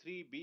3B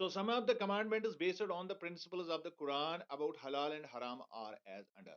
So some of the commandment is based on the principles of the Quran about halal and haram are as under।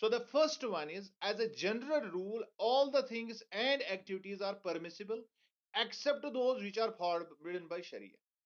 So the first one is, as a general rule, all the things and activities are permissible except those which are forbidden by Sharia।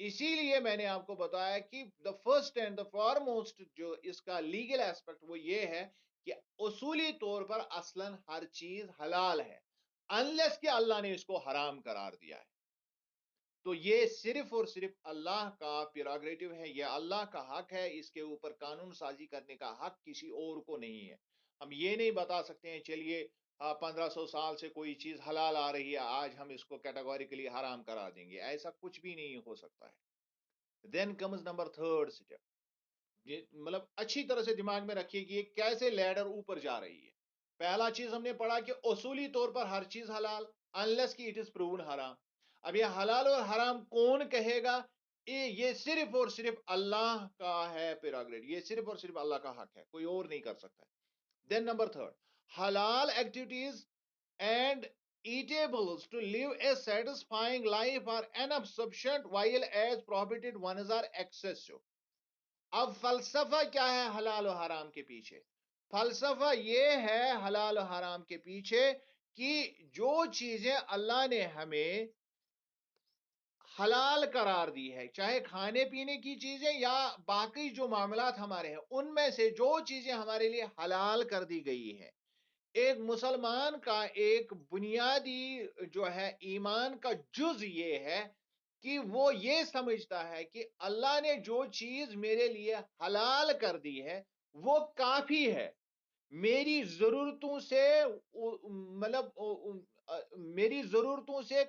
اسی لیے میں نے آپ کو بتایا کہ the first and the foremost جو اس کا لیگل ایسپیکٹ وہ یہ ہے کہ اصولی طور پر اصلاً ہر چیز حلال ہے انلیس کہ اللہ نے اس کو حرام قرار دیا ہے. تو یہ صرف اور صرف اللہ کا پیراگریٹو ہے, یہ اللہ کا حق ہے, اس کے اوپر قانون سازی کرنے کا حق کسی اور کو نہیں ہے. ہم یہ نہیں بتا سکتے ہیں چلیے 1500 سال سے کوئی چیز حلال آ رہی ہے, آج ہم اس کو کیٹاگوریکلی حرام کرا دیں گے, ایسا کچھ بھی نہیں ہو سکتا ہے. Then comes number third step, مطلب اچھی طرح سے دماغ میں رکھیے کہ یہ کیسے لیڈر اوپر جا رہی ہے. پہلا چیز ہم نے پڑھا کہ اصولی طور پر ہر چیز حلال انلیس کی اٹ از پروون حرام. اب یہ حلال اور حرام کون کہے گا؟ یہ صرف اور صرف اللہ کا ہے پیراگریٹ, یہ صرف اور صرف اللہ کا حق ہے, کوئی اور نہیں کر سکتا. دین نمبر تھرڈ, حلال activities and eatables to live a satisfying life are enough sufficient while as prohibited ones are excessive. اب فلسفہ کیا ہے حلال و حرام کے پیچھے؟ فلسفہ یہ ہے حلال و حرام کے پیچھے کہ جو چیزیں اللہ نے ہمیں حلال قرار دی ہے, چاہے کھانے پینے کی چیزیں یا باقی جو معاملات ہمارے ہیں, ان میں سے جو چیزیں ہمارے لیے حلال کر دی گئی ہیں, ایک مسلمان کا ایک بنیادی جو ہے ایمان کا جز یہ ہے کہ وہ یہ سمجھتا ہے کہ اللہ نے جو چیز میرے لیے حلال کر دی ہے وہ کافی ہے. میری ضرورتوں سے مطلب میری ضرورتوں سے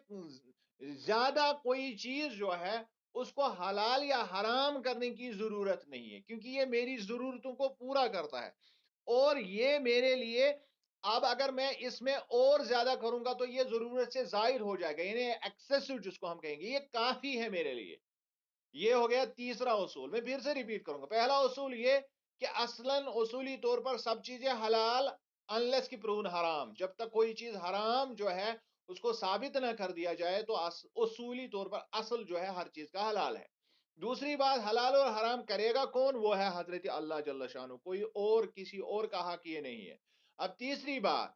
زیادہ کوئی چیز جو ہے اس کو حلال یا حرام کرنے کی ضرورت نہیں ہے, کیونکہ یہ میری ضرورتوں کو پورا کرتا ہے. اور یہ میرے لیے اب اگر میں اس میں اور زیادہ کروں گا تو یہ ضرورت سے زائد ہو جائے گا, یعنی ایکسیسو جس کو ہم کہیں گے, یہ کافی ہے میرے لیے. یہ ہو گیا تیسرا اصول. میں پھر سے ریپیٹ کروں گا. پہلا اصول یہ کہ اصلاً اصولی طور پر سب چیزیں حلال انلیس کی پرون حرام, جب تک کوئی چیز حرام جو ہے اس کو ثابت نہ کر دیا جائے تو اصولی طور پر اصل جو ہے ہر چیز کا حلال ہے. دوسری بات, حلال اور حرام کرے گا کون؟ وہ ہے حضرت اللہ جل شانہ, کوئی اور کسی اور کا حق یہ نہیں ہے. اب تیسری بات,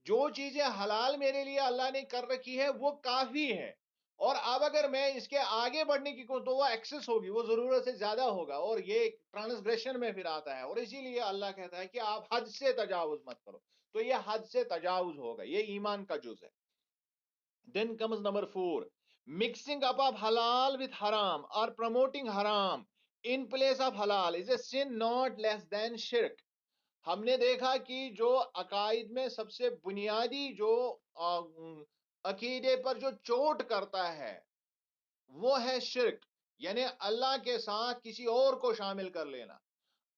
جو چیزیں حلال میرے لیے اللہ نے کر رکھی ہے وہ کافی ہے, اور اب اگر میں اس کے آگے بڑھنے کی تو وہ ایکسس ہوگی, وہ ضرورت سے زیادہ ہوگا, اور یہ ٹرانسگریشن میں پھر آتا ہے. اور اسی لیے اللہ کہتا ہے کہ آپ حد سے تجاوز مت کرو, تو یہ حد سے تجاوز ہوگا, یہ ایمان کا جز ہے. Then comes number 4, mixing up of halal with haram or promoting haram in place of halal is a sin not less than shirk. ہم نے دیکھا کہ جو عقائد میں سب سے بنیادی جو عقیدے پر جو چوٹ کرتا ہے وہ ہے شرک, یعنی اللہ کے ساتھ کسی اور کو شامل کر لینا.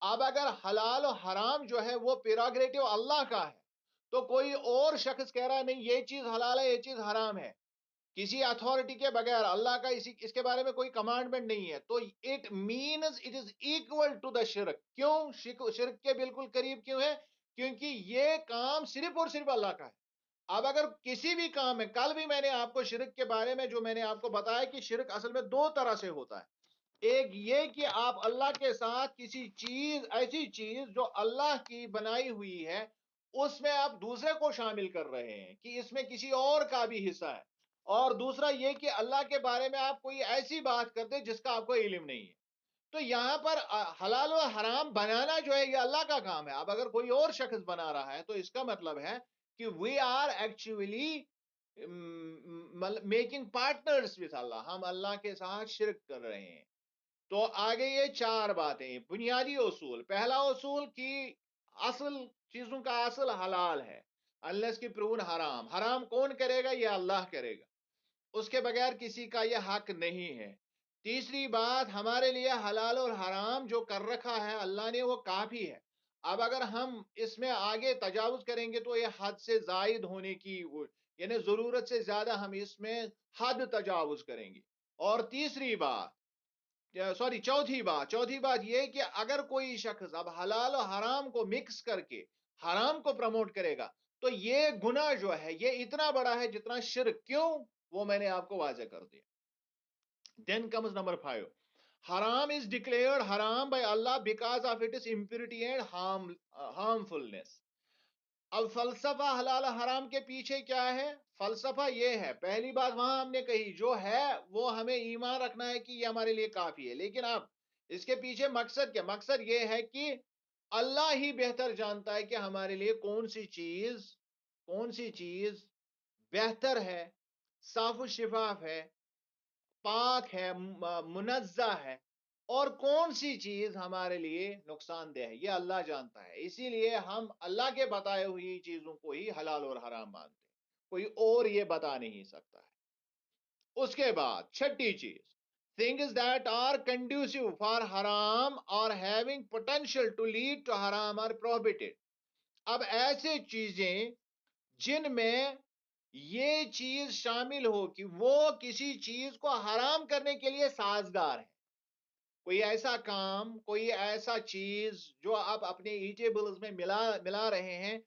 اب اگر حلال و حرام جو ہے وہ پیراگریٹو اللہ کا ہے تو کوئی اور شخص کہہ رہا ہے نہیں یہ چیز حلال ہے یہ چیز حرام ہے, کسی اتھارٹی کے بغیر, اللہ کا اس کے بارے میں کوئی کمانڈمنٹ نہیں ہے, تو it means it is equal to the شرک. کیوں شرک کے بالکل قریب کیوں ہے؟ کیونکہ یہ کام صرف اور صرف اللہ کا ہے. اب اگر کسی بھی کام میں, کل بھی میں نے آپ کو شرک کے بارے میں جو میں نے آپ کو بتایا کہ شرک اصل میں دو طرح سے ہوتا ہے. ایک یہ کہ آپ اللہ کے ساتھ کسی چیز, ایسی چیز جو اللہ کی بنائی ہوئی ہے, اس میں آپ دوسرے کو شامل کر رہے ہیں کہ اس میں کسی اور کا بھی حصہ ہے. اور دوسرا یہ کہ اللہ کے بارے میں آپ کوئی ایسی بات کرتے جس کا آپ کو علم نہیں ہے. تو یہاں پر حلال و حرام بنانا جو ہے یہ اللہ کا کام ہے. اب اگر کوئی اور شخص بنا رہا ہے تو اس کا مطلب ہے کہ we are actually making partners with Allah, ہم اللہ کے ساتھ شرک کر رہے ہیں. تو آگے یہ چار باتیں بنیادی اصول. پہلا اصول کی اصل چیزوں کا اصل حلال ہے انلیس کی پرون حرام. حرام کون کرے گا؟ یہ اللہ کرے گا, اس کے بغیر کسی کا یہ حق نہیں ہے. تیسری بات, ہمارے لیے حلال اور حرام جو کر رکھا ہے اللہ نے وہ کافی ہے. اب اگر ہم اس میں آگے تجاوز کریں گے تو یہ حد سے زائد ہونے کی, یعنی ضرورت سے زیادہ ہم اس میں حد تجاوز کریں گے. اور تیسری بات, چوتھی بات یہ کہ اگر کوئی شخص اب حلال و حرام کو مکس کر کے حرام کو پروموٹ کرے گا تو یہ گناہ جو ہے یہ اتنا بڑا ہے جتنا شرک. کیوں؟ وہ میں نے آپ کو واضح کر دیا. Then comes number 5. Haram is declared haram by Allah because of its impurity and harmfulness. اب فلسفہ حلال حرام کے پیچھے کیا ہے؟ فلسفہ یہ ہے، پہلی بات وہاں ہم نے کہی جو ہے وہ ہمیں ایمان رکھنا ہے کہ یہ ہمارے لیے کافی ہے، لیکن اب اس کے پیچھے مقصد کیا؟ مقصد یہ ہے کہ اللہ ہی بہتر جانتا ہے کہ ہمارے لیے کون سی چیز بہتر ہے، صاف و شفاف ہے، پاک ہے، منزہ ہے، اور کون سی چیز ہمارے لیے نقصان دہ ہے، یہ اللہ جانتا ہے۔ اسی لیے ہم اللہ کے بتائے ہوئی چیزوں کو ہی حلال اور حرام مانتے ہیں، کوئی اور یہ بتا نہیں سکتا ہے۔ اس کے بعد چھٹی چیز، things that are conducive for haram or having potential to lead to haram are prohibited۔ اب ایسے چیزیں جن میں یہ چیز شامل ہو کہ وہ کسی چیز کو حرام کرنے کے لیے سازگار ہے، کوئی ایسا کام، کوئی ایسا چیز جو آپ اپنے ایٹیبلز میں ملا رہے ہیں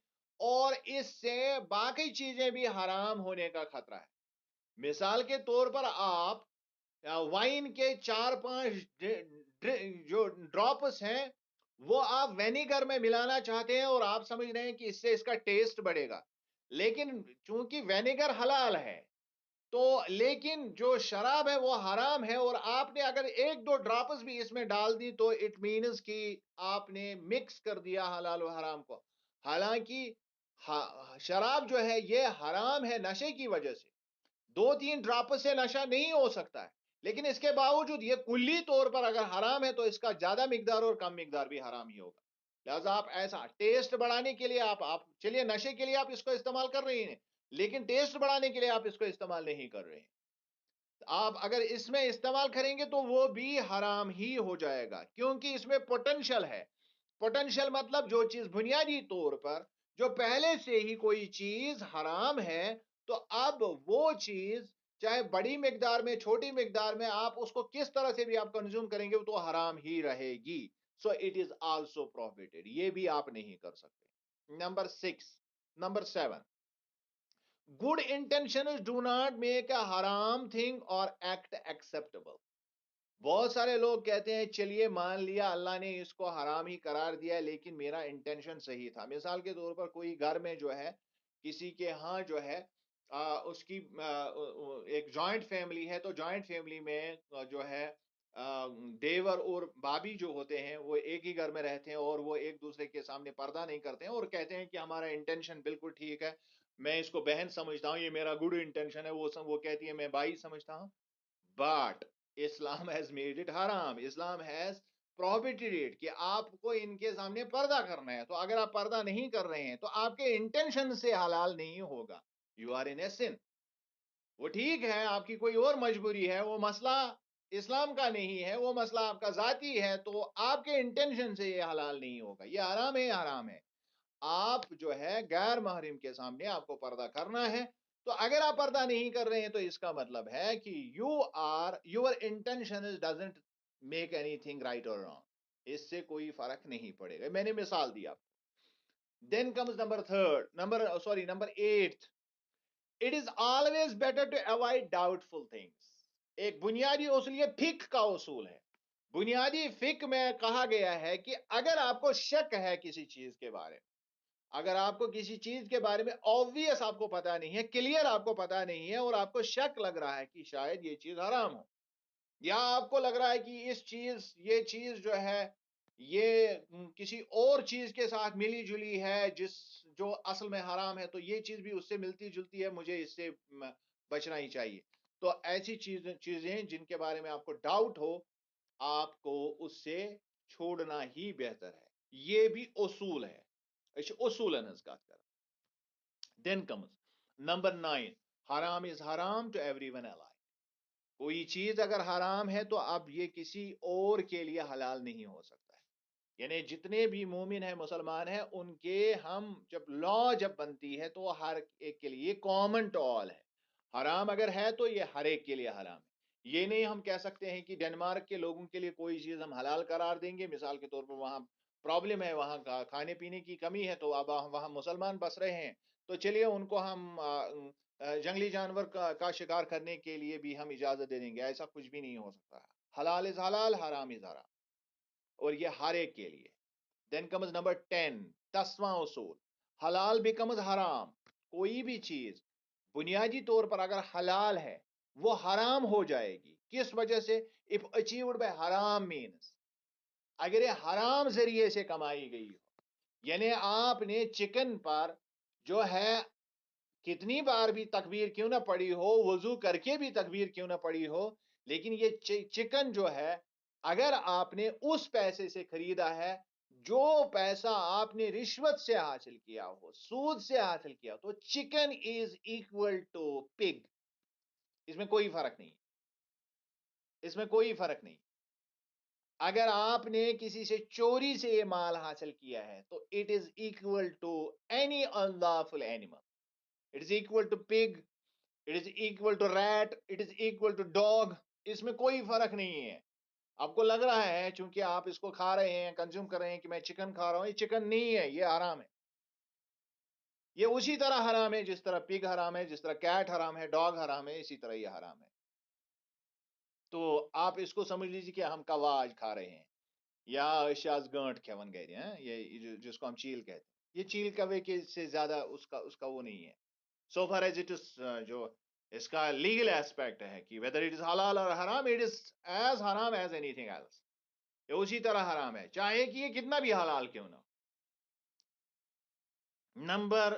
اور اس سے باقی چیزیں بھی حرام ہونے کا خطرہ ہے۔ مثال کے طور پر آپ وائن کے 4-5 جو ڈراپس ہیں وہ آپ وینیگر میں ملانا چاہتے ہیں اور آپ سمجھ رہے ہیں کہ اس سے اس کا ٹیسٹ بڑھے گا، لیکن چونکہ وینیگر حلال ہے تو لیکن جو شراب ہے وہ حرام ہے، اور آپ نے اگر 1-2 ڈراپس بھی اس میں ڈال دی تو اٹ مینز کہ آپ نے مکس کر دیا حلال و حرام کو۔ حالانکہ شراب جو ہے یہ حرام ہے نشے کی وجہ سے، 2-3 ڈراپس سے نشہ نہیں ہو سکتا ہے، لیکن اس کے باوجود یہ کلی طور پر اگر حرام ہے تو اس کا زیادہ مقدار اور کم مقدار بھی حرام ہی ہوگا۔ لہذا آپ ایسا ٹیسٹ بڑھانے کے لیے آپ چلیے نشے کے لیے آپ اس کو استعمال کر رہے ہیں، لیکن ٹیسٹ بڑھانے کے لیے آپ اس کو استعمال نہیں کر رہے ہیں۔ آپ اگر اس میں استعمال کریں گے تو وہ بھی حرام ہی ہو جائے گا، کیونکہ اس میں پوٹینشل ہے۔ پوٹینشل مطلب جو چیز بنیادی طور پر جو پہلے سے ہی کوئی چیز حرام ہے تو اب وہ چیز چاہے بڑی مقدار میں چھوٹی مقدار میں آپ اس کو کس طرح سے بھی آپ کنزیوم کریں گے تو حرام ہی رہے گی۔ So it is also prohibited, یہ بھی آپ نہیں کر سکتے۔ Number 7، good intentions do not make a haram thing or act acceptable۔ بہت سارے لوگ کہتے ہیں چلیے مان لیا اللہ نے اس کو حرام ہی قرار دیا لیکن میرا انٹینشن صحیح تھا۔ مثال کے طور پر کوئی گھر میں جو ہے کسی کے ہاں جو ہے اس کی ایک جوائنٹ فیملی ہے، تو جوائنٹ فیملی میں جو ہے دیور اور بھابھی جو ہوتے ہیں وہ ایک ہی گھر میں رہتے ہیں اور وہ ایک دوسرے کے سامنے پردہ نہیں کرتے ہیں اور کہتے ہیں کہ ہمارا انٹینشن بالکل ٹھیک ہے، میں اس کو بہن سمجھتا ہوں، یہ میرا گڈ انٹینشن ہے، وہ کہتی ہے میں بھائی سمجھتا ہوں۔ But Islam has made it حرام، اسلام has prohibited it کہ آپ کو ان کے سامنے پردہ کرنا ہے، تو اگر آپ پردہ نہیں کر رہے ہیں تو آپ کے انٹینشن سے حلال نہیں ہوگا، you are in a sin۔ وہ ٹھیک ہے آپ کی کوئی اور مجبوری ہے، وہ مسئلہ اسلام کا نہیں ہے، وہ مسئلہ آپ کا ذاتی ہے، تو آپ کے انٹینشن سے یہ حلال نہیں ہوگا، یہ حرام ہے، حرام ہے۔ آپ جو ہے غیر محرم کے سامنے آپ کو پردہ کرنا ہے، تو اگر آپ پردہ نہیں کر رہے ہیں تو اس کا مطلب ہے کہ your intention doesn't make any thing right اور رانگ، اس سے کوئی فرق نہیں پڑے گا۔ میں نے مثال دی آپ کو۔ Then comes number 8، it is always better to avoid doubtful things. ایک بنیادی اصول، یہ فقہ کا اصول ہے، بنیادی فقہ میں کہا گیا ہے کہ اگر آپ کو شک ہے کسی چیز کے بارے میں، اگر آپ کو کسی چیز کے بارے میں obvious آپ کو پتا نہیں ہے، کلیئر آپ کو پتا نہیں ہے، اور آپ کو شک لگ رہا ہے کہ شاید یہ چیز حرام ہو، یا آپ کو لگ رہا ہے کہ یہ چیز جو ہے یہ کسی اور چیز کے ساتھ ملی جلی ہے جو اصل میں حرام ہے، تو یہ چیز بھی اس سے ملتی جلتی ہے، مجھے اس سے بچنا ہی چاہیے۔ تو ایسی چیزیں جن کے بارے میں آپ کو ڈاؤٹ ہو، آپ کو اس سے چھوڑنا ہی بہتر ہے، یہ بھی اصول ہے، اصولن ہز کت کر۔ دین کمز نمبر 9، حرام از حرام ٹو ایوری ون الائک۔ کوئی چیز اگر حرام ہے تو اب یہ کسی اور کے لیے حلال نہیں ہو سکتا ہے، یعنی جتنے بھی مومن ہیں، مسلمان ہیں، ان کے ہم جب بنتی ہے تو ہر ایک کے لیے کامن ٹو آل ہے، حرام اگر ہے تو یہ ہر ایک کے لیے حرام ہے۔ یہ نہیں ہم کہہ سکتے ہیں کہ ڈنمارک کے لوگوں کے لیے کوئی چیز ہم حلال قرار دیں گے، مثال کے طور پر وہاں پرابلم ہے، وہاں کا کھانے پینے کی کمی ہے، تو اب وہاں مسلمان بس رہے ہیں تو چلیے ان کو ہم جنگلی جانور کا شکار کرنے کے لیے بھی ہم اجازت دے دیں گے، ایسا کچھ بھی نہیں ہو سکتا ہے۔ حلال از حلال، حرام از حرام، اور یہ ہر ایک کے لیے۔ دین کمز نمبر 10، 10واں اصول، حلال بیکمز حرام. کوئی بھی چیز بنیادی طور پر اگر حلال ہے وہ حرام ہو جائے گی. کس وجہ سے؟ اف اچیوڈ بائی حرام مینس اگر یہ حرام ذریعے سے کمائی گئی ہو. یعنی آپ نے چکن پر جو ہے کتنی بار بھی تکبیر کیوں نہ پڑی ہو، وضو کر کے بھی تکبیر کیوں نہ پڑی ہو، لیکن یہ چکن جو ہے اگر آپ نے اس پیسے سے خریدا ہے جو پیسہ آپ نے رشوت سے حاصل کیا ہو، سود سے حاصل کیا ہو، تو چکن از اکول ٹو پگ. اس میں کوئی فرق نہیں، اس میں کوئی فرق نہیں. اگر آپ نے کسی سے چوری سے یہ مال حاصل کیا ہے تو it is equal to any unlawful animal. It is equal to pig, it is equal to rat, it is equal to dog. اس میں کوئی فرق نہیں ہے. آپ کو لگ رہا ہے چونکہ آپ اس کو کھا رہے ہیں، کنزیوم کر رہے ہیں کہ میں چکن کھا رہا ہوں، یہ چکن نہیں ہے، یہ حرام ہے. یہ اسی طرح حرام ہے جس طرح پگ حرام ہے، جس طرح کیٹ حرام ہے، ڈاگ حرام ہے، اسی طرح یہ حرام ہے. تو آپ اس کو سمجھ لیجیے کہ ہم کواج کھا رہے ہیں یا شاز گانٹ کھیون گئے ہیں، یہ جس کو ہم چیل کہتے ہیں. یہ چیل کوے کے سے زیادہ اس کا وہ نہیں ہے. سو فار ایز اٹ از جو اس کا لیگل ایسپیکٹ ہے کہ ویدر اٹ از حلال اور حرام، اٹ از ایز حرام ایز اینی تھنگ ایلس. یہ اسی طرح حرام ہے چاہے کہ یہ کتنا بھی حلال کیوں نہ. Number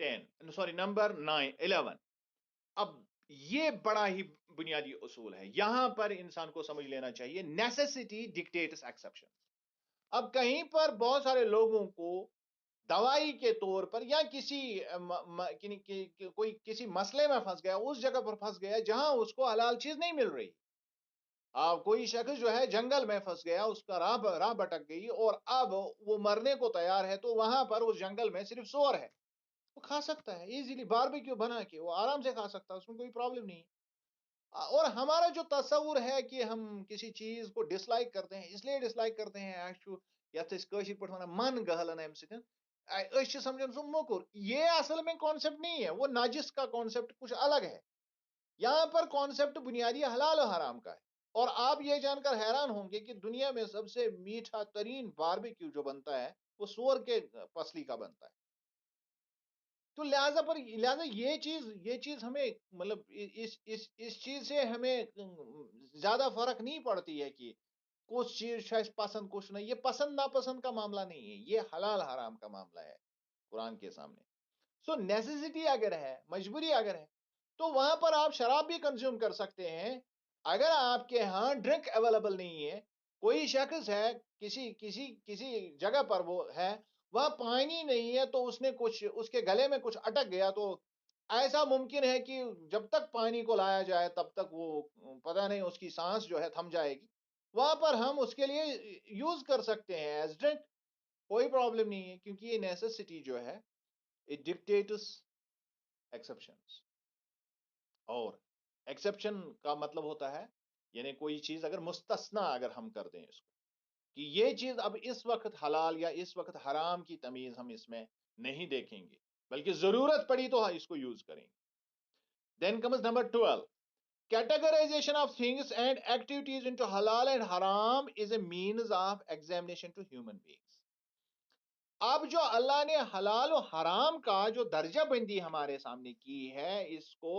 10 sorry number 11. اب یہ بڑا ہی بنیادی اصول ہے، یہاں پر انسان کو سمجھ لینا چاہیے نیسیسٹی ڈکٹیٹس ایکسپشن. اب کہیں پر بہت سارے لوگوں کو دوائی کے طور پر یا کوئی کسی مسئلے میں پھنس گیا، اس جگہ پر پھنس گیا جہاں اس کو حلال چیز نہیں مل رہی. کوئی شخص جو ہے جنگل میں پھنس گیا، اس کا راہ بھٹک گئی اور اب وہ مرنے کو تیار ہے، تو وہاں پر اس جنگل میں صرف سور ہے. وہ کھا سکتا ہے ایزیلی، باربیکیو بنا کے وہ آرام سے کھا سکتا ہے، اس میں کوئی پرابلم نہیں. اور ہمارا جو تصور ہے کہ ہم کسی چیز کو ڈس لائک کرتے ہیں، اس لیے ڈس لائک کرتے ہیں یتھ پہ من گہلن امہ سمجھن سہ موکر. یہ اصل میں کانسیپٹ نہیں ہے، وہ ناجس کا کانسیپٹ کچھ الگ ہے. یہاں پر کانسیپٹ بنیادی حلال و حرام کا ہے. اور آپ یہ جان کر حیران ہوں گے کہ دنیا میں سب سے میٹھا ترین باربیکیو جو بنتا ہے وہ سور کے پسلی کا بنتا ہے. تو لہذا یہ چیز ہمیں مطلب اس چیز سے ہمیں زیادہ فرق نہیں پڑتی ہے کہ کچھ چیز شاید پسند کچھ نہیں. یہ پسند ناپسند کا معاملہ نہیں ہے، یہ حلال حرام کا معاملہ ہے قرآن کے سامنے. سو نیسیسٹی اگر ہے، مجبوری اگر ہے، تو وہاں پر آپ شراب بھی کنزیوم کر سکتے ہیں. اگر آپ کے ہاں ڈرنک اویلیبل نہیں ہے، کوئی شخص ہے کسی جگہ پر وہ ہے، وہاں پانی نہیں ہے، تو اس نے کچھ اس کے گلے میں کچھ اٹک گیا، تو ایسا ممکن ہے کہ جب تک پانی کو لایا جائے تب تک وہ پتہ نہیں اس کی سانس جو ہے تھم جائے گی. وہاں پر ہم اس کے لیے یوز کر سکتے ہیں ایز ڈرنک، کوئی پرابلم نہیں ہے، کیونکہ یہ نیسیسٹی جو ہے اٹ ڈکٹیٹس ایکسپشنز. اور ایکسپشن کا مطلب ہوتا ہے یعنی کوئی چیز اگر مستثنا اگر ہم کر دیں اس کو کہ یہ چیز اب اس وقت حلال یا اس وقت حرام کی تمیز ہم اس میں نہیں دیکھیں گے، بلکہ ضرورت پڑی تو اس کو یوز کریں گے. Then comes number 12. Categorization of things and activities into halal and haram is a means of examination to human beings. اب جو اللہ نے حلال و حرام کا جو درجہ بندی ہمارے سامنے کی ہے، اس کو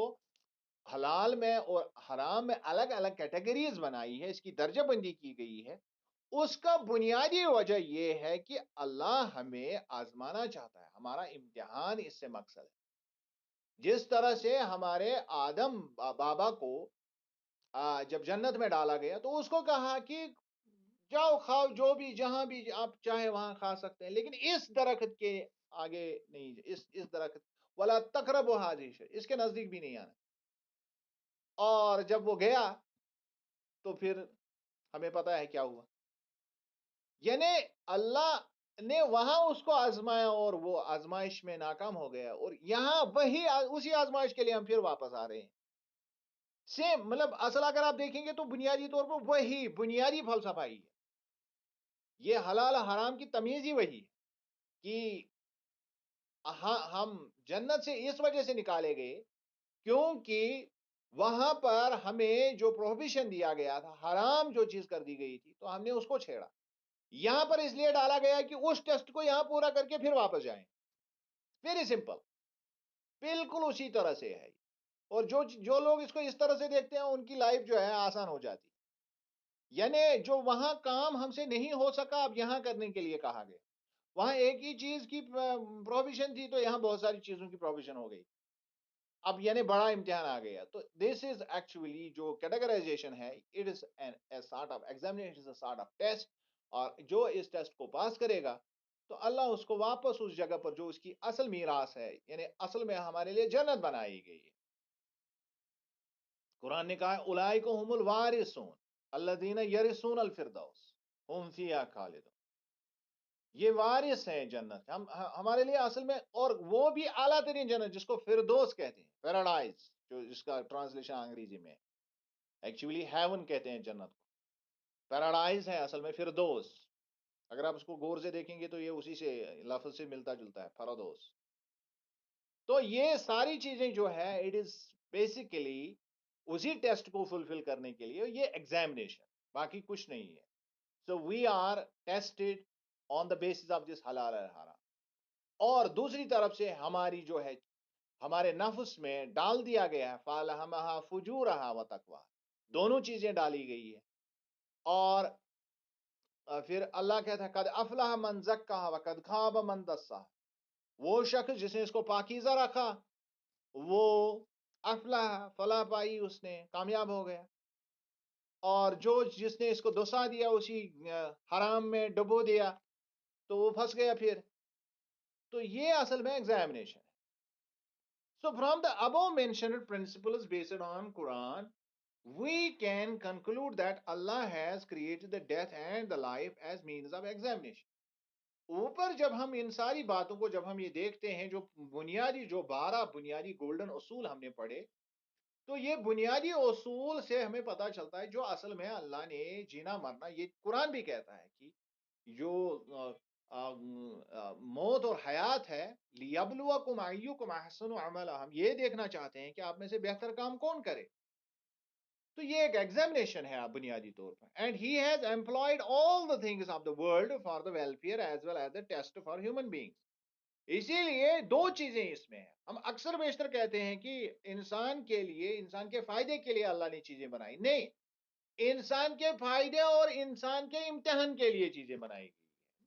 حلال میں اور حرام میں الگ الگ کیٹیگریز بنائی ہے، اس کی درجہ بندی کی گئی ہے. اس کا بنیادی وجہ یہ ہے کہ اللہ ہمیں آزمانا چاہتا ہے، ہمارا امتحان اس سے مقصد ہے. جس طرح سے ہمارے آدم بابا کو جب جنت میں ڈالا گیا تو اس کو کہا کہ جاؤ کھاؤ، جو بھی جہاں بھی آپ چاہے وہاں کھا سکتے ہیں، لیکن اس درخت کے آگے نہیں، اس درخت ولا تقربوا هذه الشجرة، اس کے نزدیک بھی نہیں آنا. اور جب وہ گیا تو پھر ہمیں پتا ہے کیا ہوا. یعنی اللہ نے وہاں اس کو آزمایا اور وہ آزمائش میں ناکام ہو گیا، اور یہاں وہی اسی آزمائش کے لیے ہم پھر واپس آ رہے ہیں. سیم مطلب اصل اگر آپ دیکھیں گے تو بنیادی طور پر وہی بنیادی فلسفہ ہی ہے. یہ حلال حرام کی تمیز ہی وہی ہے کہ ہم جنت سے اس وجہ سے نکالے گئے کیونکہ وہاں پر ہمیں جو پروہیبیشن دیا گیا تھا، حرام جو چیز کر دی گئی تھی، تو ہم نے اس کو چھیڑا. یہاں پر اس لیے ڈالا گیا کہ اس ٹیسٹ کو یہاں پورا کر کے پھر واپس جائیں. ویری سمپل، بالکل اسی طرح سے ہے. اور جو لوگ اس کو اس طرح سے دیکھتے ہیں ان کی لائف جو ہے آسان ہو جاتی ہے. یعنی جو وہاں کام ہم سے نہیں ہو سکا اب یہاں کرنے کے لیے کہا گیا. وہاں ایک ہی چیز کی پروویژن تھی تو یہاں بہت ساری چیزوں کی پروویژن ہو گئی. اب یعنی بڑا امتحان آ گیا. تو دس از ایکچولی جو کیٹیگرائزیشن ہے it is a sort of examination, a sort of test. اور جو اس ٹیسٹ کو پاس کرے گا تو اللہ اس کو واپس اس جگہ پر جو اس کی اصل میراث ہے، یعنی اصل میں ہمارے لیے جنت بنائی گئی ہے. قرآن نے کہا اولئک هم الوارثون الذین یرثون الفردوس هم فیہا خالدون. یہ وارث ہیں جنت ہمارے لیے اصل میں. اور وہ بھی اعلیٰ ترین جنت جس کو فردوس کہتے ہیں، پیراڈائز، جو جس کا ٹرانسلیشن انگریزی میں ایکچولی ہیون کہتے ہیں جنت کو. پیراڈائز ہے اصل میں فردوس. اگر آپ اس کو غور سے دیکھیں گے تو یہ اسی سے لفظ سے ملتا جلتا ہے، فردوس. تو یہ ساری چیزیں جو ہے اٹ از بیسیکلی اسی ٹیسٹ کو فلفل کرنے کے لیے یہ ایگزامینیشن، باقی کچھ نہیں ہے. So we are tested on the basis of this حلال اور حرام. اور دوسری طرف سے ہماری جو ہے ہمارے نفس میں ڈال دیا گیا ہے فَأَلْهَمَهَا فُجُورَهَا وَتَقْوَاهَا، دونوں چیزیں ڈالی گئی ہے. اور پھر اللہ کہتا ہے قَدْ أَفْلَحَ مَنْ زَكَّاهَا وَقَدْ خَابَ مَنْ دَسَّاهَا. وہ شخص جس نے اس کو پاکیزہ رکھا وہ افلاح فلاح پائی، اس نے کامیاب ہو گیا. اور جس نے اس کو دسا دیا، اسی حرام میں ڈبو دیا، تو وہ پھنس گیا پھر. تو یہ اصل میں ایگزامینیشن ہے. So from the above mentioned principles based on Quran, we can conclude that Allah has created the death and the life as means of examination. اوپر جب ہم ان ساری باتوں کو جب ہم یہ دیکھتے ہیں، جو بنیادی جو 12 بنیادی گولڈن اصول ہم نے پڑھے، تو یہ بنیادی اصول سے ہمیں پتا چلتا ہے جو اصل میں اللہ نے جینا مرنا، یہ قرآن بھی کہتا ہے کہ جو موت اور حیات ہے لیبلوکم ایکم احسن عملا، ہم یہ دیکھنا چاہتے ہیں کہ آپ میں سے بہتر کام کون کرے. تو یہ ایک ایگزامینیشن ہے آپ بنیادی طور پر. And he has employed all the things of the world for the welfare as well as the test for human beings. اسی لیے دو چیزیں اس میں ہیں. ہم اکثر بیشتر کہتے ہیں کہ انسان کے لیے، انسان کے فائدے کے لیے اللہ نے چیزیں بنائی. نہیں، انسان کے فائدے اور انسان کے امتحان کے لیے چیزیں بنائی گئی.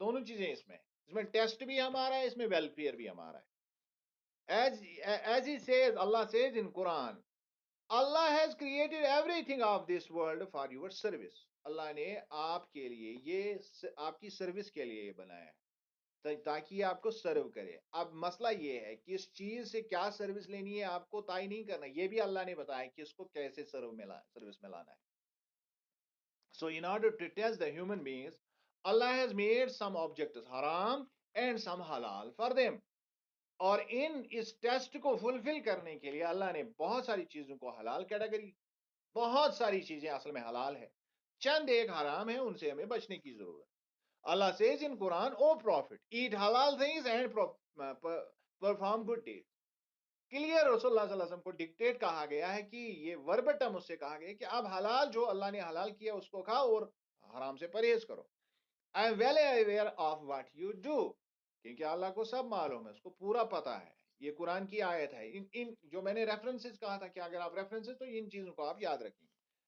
دونوں چیزیں اس میں ٹیسٹ بھی ہمارا ہے، اس میں ویلفیئر بھی ہمارا ہے. As he says, Allah says in Quran, Allah has created everything of this world for your service. اللہ نے آپ کے لیے یہ آپ کی سروس کے لیے یہ بنایا ہے تاکہ یہ آپ کو سرو کرے. اب مسئلہ یہ ہے کہ اس چیز سے کیا سروس لینی ہے آپ کو طے نہیں کرنا، یہ بھی اللہ نے بتایا کہ اس کو کیسے سروس میں لانا ہے. So in order to test the human beings, Allah has made some objects haram and some halal for them. اور اس ٹیسٹ کو فلفل کرنے کے لیے اللہ نے بہت ساری چیزوں کو حلال کیٹیگری، بہت ساری چیزیں اصل میں حلال ہے، چند ایک حرام ہے، ان سے ہمیں بچنے کی ضرورت. اللہ says in Quran, O Prophet, eat halal things and perform good deeds. Clear رسول اللہ صلی اللہ علیہ وسلم کو ڈکٹیٹ کہا گیا ہے کہ یہ وربٹم اس سے کہا گیا کہ اب حلال جو اللہ نے حلال کیا اس کو کھاؤ اور حرام سے پرہیز کرو. I am well aware of what you do. کیونکہ اللہ کو سب معلوم ہے، اس کو پورا پتا ہے. یہ قرآن کی آیت ہے. ان جو میں نے ریفرنسز کہا تھا کہ اگر آپ ریفرنسز تو ان چیزوں کو آپ یاد رکھیں.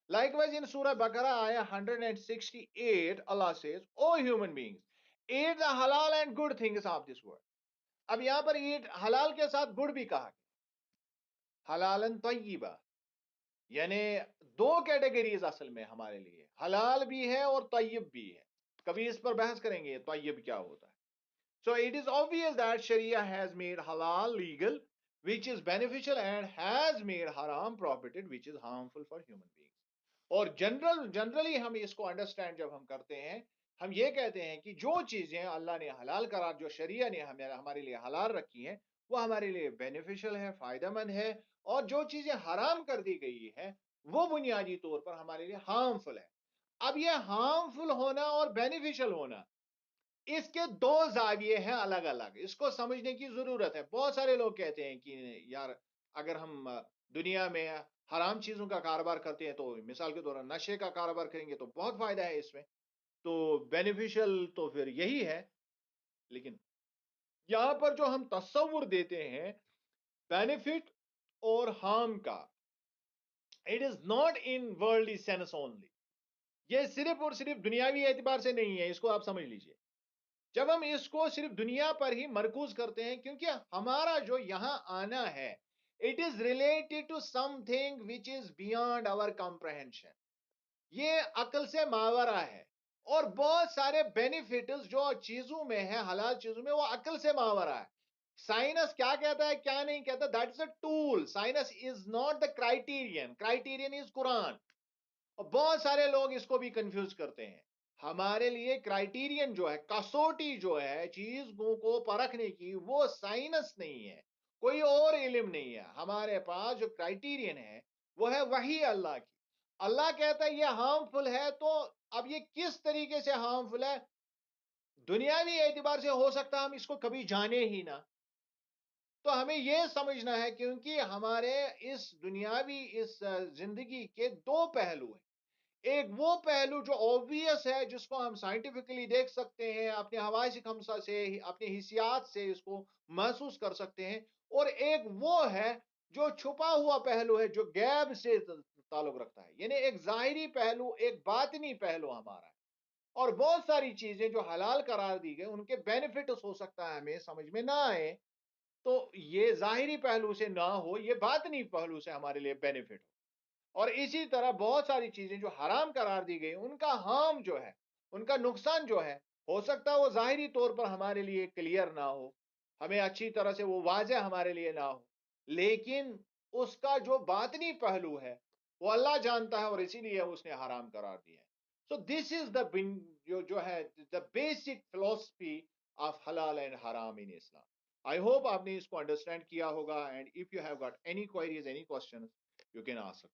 Likewise in Surah Baqarah آیا 168, Allah says, O human beings, eat the halal and good things of this world. اب یہاں پر eat حلال کے ساتھ good بھی کہا گیا، حلالن طیبہ. یعنی دو کیٹیگریز اصل میں ہمارے لیے، حلال بھی ہے اور طیب بھی ہے. کبھی اس پر بحث کریں گے طیب کیا ہوتا ہے. So it is obvious that Sharia has made halal legal, which is beneficial, and has made haram prohibited, which is harmful for human beings. اور جنرلی ہم اس کو انڈرسٹینڈ جب ہم کرتے ہیں، ہم یہ کہتے ہیں کہ جو چیزیں اللہ نے حلال قرار، جو شریعہ نے ہمارے لیے حلال رکھی ہیں، وہ ہمارے لیے بینیفیشل ہے، فائدہ مند ہے. اور جو چیزیں حرام کر دی گئی ہیں وہ بنیادی طور پر ہمارے لیے ہارمفل ہے. اب یہ ہارمفل ہونا اور بینیفیشل ہونا، اس کے دو زاویے ہیں الگ الگ، اس کو سمجھنے کی ضرورت ہے. بہت سارے لوگ کہتے ہیں کہ یار اگر ہم دنیا میں حرام چیزوں کا کاروبار کرتے ہیں تو مثال کے طور پر نشے کا کاروبار کریں گے تو بہت فائدہ ہے اس میں، تو بینیفیشل تو پھر یہی ہے. لیکن یہاں پر جو ہم تصور دیتے ہیں بینیفٹ اور ہارم کا، it is not in worldly sense only. یہ صرف اور صرف دنیاوی اعتبار سے نہیں ہے، اس کو آپ سمجھ لیجئے. جب ہم اس کو صرف دنیا پر ہی مرکوز کرتے ہیں، کیونکہ ہمارا جو یہاں آنا ہے it is related to something which is beyond our comprehension, یہ عقل سے ماورا ہے. اور بہت سارے بینیفٹس جو چیزوں میں ہے، حلال چیزوں میں، وہ عقل سے ماورا ہے. سائنس کیا کہتا ہے کیا نہیں کہتا، that is a tool. Science is not the criterion, criterion is Quran. اور بہت سارے لوگ اس کو بھی کنفیوز کرتے ہیں. ہمارے لیے کرائٹیرین جو ہے، کسوٹی جو ہے چیزوں کو پرکھنے کی، وہ سائنس نہیں ہے، کوئی اور علم نہیں ہے. ہمارے پاس جو کرائٹیرین ہے وہ ہے وحی اللہ کی. اللہ کہتا ہے یہ ہارمفل ہے، تو اب یہ کس طریقے سے ہارمفل ہے؟ دنیاوی اعتبار سے ہو سکتا ہے ہم اس کو کبھی جانے ہی نہ. تو ہمیں یہ سمجھنا ہے، کیونکہ ہمارے اس دنیاوی اس زندگی کے دو پہلو ہیں. ایک وہ پہلو جو اوبویس ہے، جس کو ہم سائنٹیفکلی دیکھ سکتے ہیں، اپنے حواس خمسہ سے، اپنی حسیات سے اس کو محسوس کر سکتے ہیں. اور ایک وہ ہے جو چھپا ہوا پہلو ہے، جو غیب سے تعلق رکھتا ہے. یعنی ایک ظاہری پہلو، ایک باطنی پہلو ہمارا ہے. اور بہت ساری چیزیں جو حلال قرار دی گئی، ان کے بینیفٹس ہو سکتا ہے ہمیں سمجھ میں نہ آئے. تو یہ ظاہری پہلو سے نہ ہو، یہ باطنی پہلو سے ہمارے لیے بینیفٹ ہو. اور اسی طرح بہت ساری چیزیں جو حرام قرار دی گئی، ان کا ہارم جو ہے، ان کا نقصان جو ہے، ہو سکتا ہے وہ ظاہری طور پر ہمارے لیے کلیئر نہ ہو، ہمیں اچھی طرح سے وہ واضح ہمارے لیے نہ ہو، لیکن اس کا جو باطنی پہلو ہے وہ اللہ جانتا ہے، اور اسی لیے اس نے حرام قرار دیا ہے. سو دس از دا جو ہے دا بیسک فلسفی آف حلال اینڈ حرام ان اسلام. آئی ہوپ آپ نے اس کو انڈرسٹینڈ کیا ہوگا. And if you have got any queries, any question, you can ask.